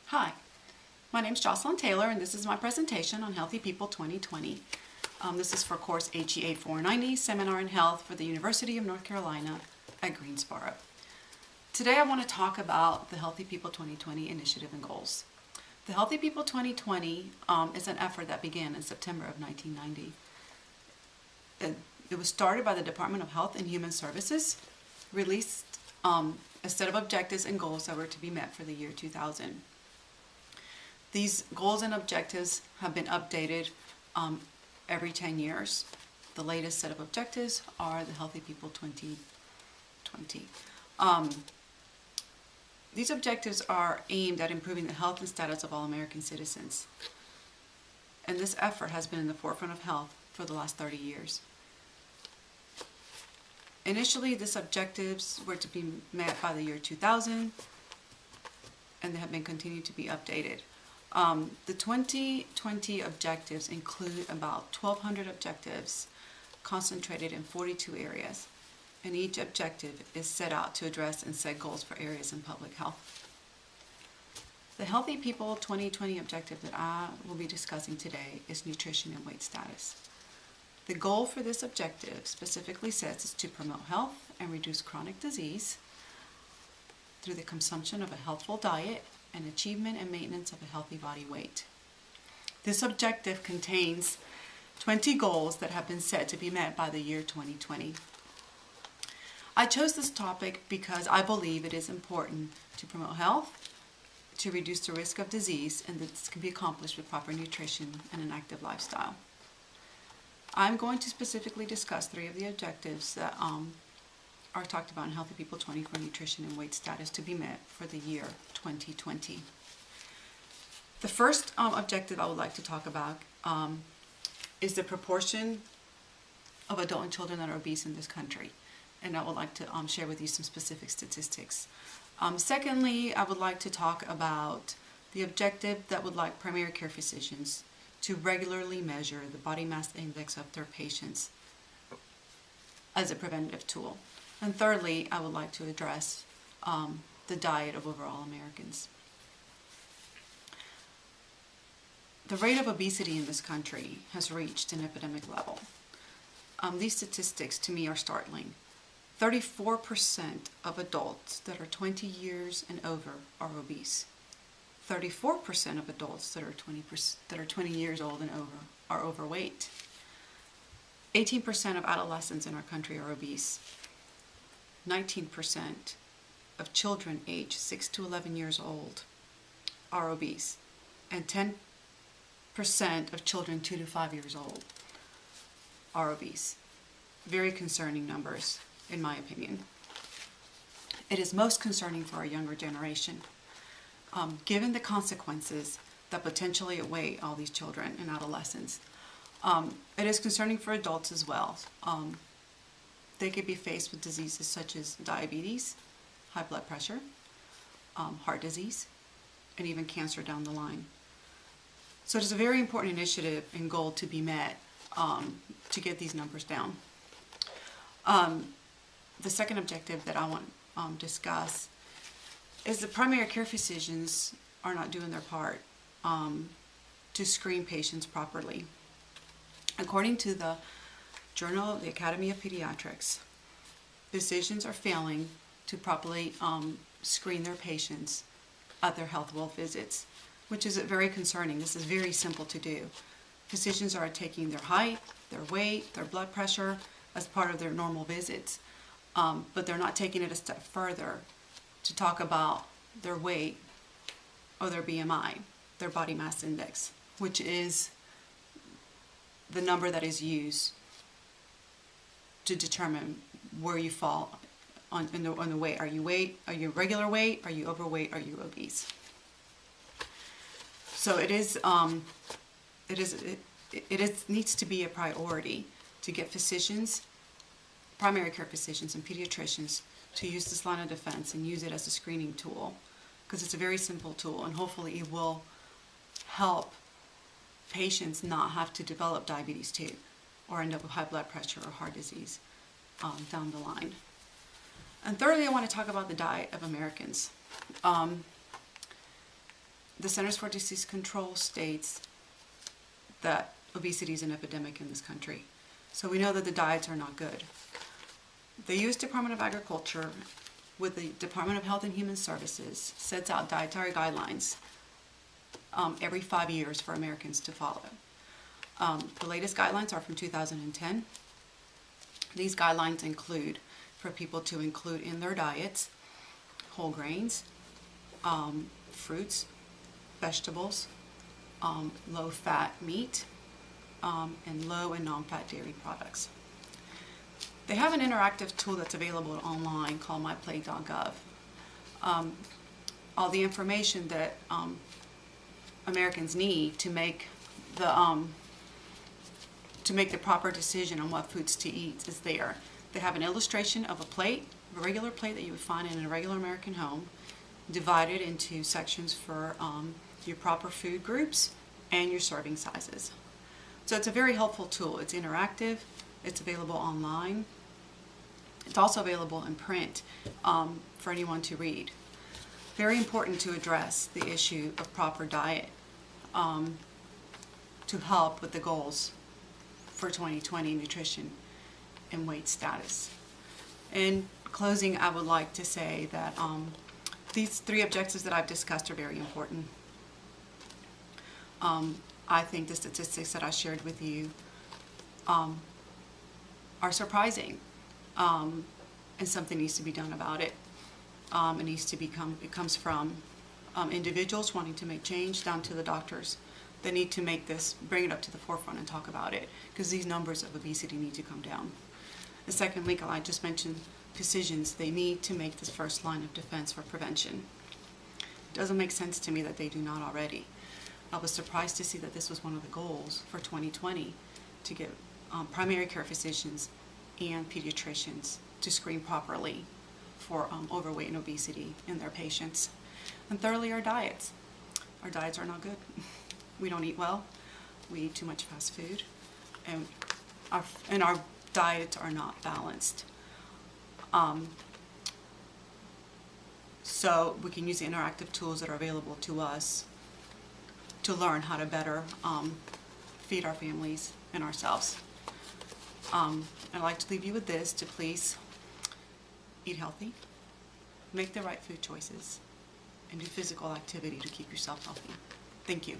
Hi, my name is Jocelyn Taylor and this is my presentation on Healthy People 2020. This is for course HEA 490, Seminar in Health for the University of North Carolina at Greensboro. Today I want to talk about the Healthy People 2020 initiative and goals. The Healthy People 2020 is an effort that began in September of 1990. It was started by the Department of Health and Human Services, released a set of objectives and goals that were to be met for the year 2000. These goals and objectives have been updated every 10 years. The latest set of objectives are the Healthy People 2020. These objectives are aimed at improving the health and status of all American citizens. And this effort has been in the forefront of health for the last 30 years. Initially, these objectives were to be met by the year 2000, and they have been continued to be updated. The 2020 objectives include about 1,200 objectives concentrated in 42 areas, and each objective is set out to address and set goals for areas in public health. The Healthy People 2020 objective that I will be discussing today is nutrition and weight status. The goal for this objective specifically says is to promote health and reduce chronic disease through the consumption of a healthful diet and achievement and maintenance of a healthy body weight. This objective contains 20 goals that have been set to be met by the year 2020. I chose this topic because I believe it is important to promote health, to reduce the risk of disease, and that this can be accomplished with proper nutrition and an active lifestyle. I'm going to specifically discuss 3 of the objectives that are talked about in Healthy People 20 for nutrition and weight status to be met for the year 2020. The first objective I would like to talk about is the proportion of adult and children that are obese in this country. And I would like to share with you some specific statistics. Secondly, I would like to talk about the objective that would like primary care physicians to regularly measure the body mass index of their patients as a preventative tool. And thirdly, I would like to address the diet of overall Americans. The rate of obesity in this country has reached an epidemic level. These statistics to me are startling. 34% of adults that are 20 years and over are obese. 34% of adults that are 20 years old and over are overweight. 18% of adolescents in our country are obese. 19% of children aged 6 to 11 years old are obese, and 10% of children 2 to 5 years old are obese. Very concerning numbers, in my opinion. It is most concerning for our younger generation, given the consequences that potentially await all these children and adolescents. It is concerning for adults as well. They could be faced with diseases such as diabetes, high blood pressure, heart disease, and even cancer down the line. So it is a very important initiative and goal to be met to get these numbers down. The second objective that I want to discuss is the primary care physicians are not doing their part to screen patients properly. According to the Journal of the Academy of Pediatrics, physicians are failing to properly screen their patients at their health well visits, which is very concerning. This is very simple to do. Physicians are taking their height, their weight, their blood pressure as part of their normal visits, but they're not taking it a step further to talk about their weight or their BMI, their body mass index, which is the number that is used to determine where you fall on the weight. Are you regular weight? Are you overweight? Are you obese? So it needs to be a priority to get physicians, primary care physicians and pediatricians to use this line of defense and use it as a screening tool, because it's a very simple tool, and hopefully it will help patients not have to develop diabetes too, or end up with high blood pressure or heart disease down the line. And thirdly, I want to talk about the diet of Americans. the Centers for Disease Control states that obesity is an epidemic in this country. So we know that the diets are not good. The U.S. Department of Agriculture, with the Department of Health and Human Services, sets out dietary guidelines every 5 years for Americans to follow. The latest guidelines are from 2010. These guidelines include for people to include in their diets whole grains, fruits, vegetables, low-fat meat, and low and non-fat dairy products. They have an interactive tool that's available online called myplate.gov. All the information that Americans need to make the proper decision on what foods to eat is there. They have an illustration of a plate, a regular plate that you would find in a regular American home, divided into sections for your proper food groups and your serving sizes. So it's a very helpful tool. It's interactive. It's available online. It's also available in print for anyone to read. Very important to address the issue of proper diet to help with the goals for 2020 nutrition and weight status. In closing, I would like to say that these 3 objectives that I've discussed are very important. I think the statistics that I shared with you are surprising, and something needs to be done about it. It comes from individuals wanting to make change down to the doctors that need to bring it up to the forefront and talk about it, because these numbers of obesity need to come down. The second link I just mentioned, physicians, they need to make this first line of defense for prevention. It doesn't make sense to me that they do not already. I was surprised to see that this was one of the goals for 2020, to get primary care physicians and pediatricians to screen properly for overweight and obesity in their patients. And thirdly, our diets. Our diets are not good. We don't eat well. We eat too much fast food, and our diets are not balanced. So we can use the interactive tools that are available to us to learn how to better feed our families and ourselves. I'd like to leave you with this, to please eat healthy, make the right food choices, and do physical activity to keep yourself healthy. Thank you.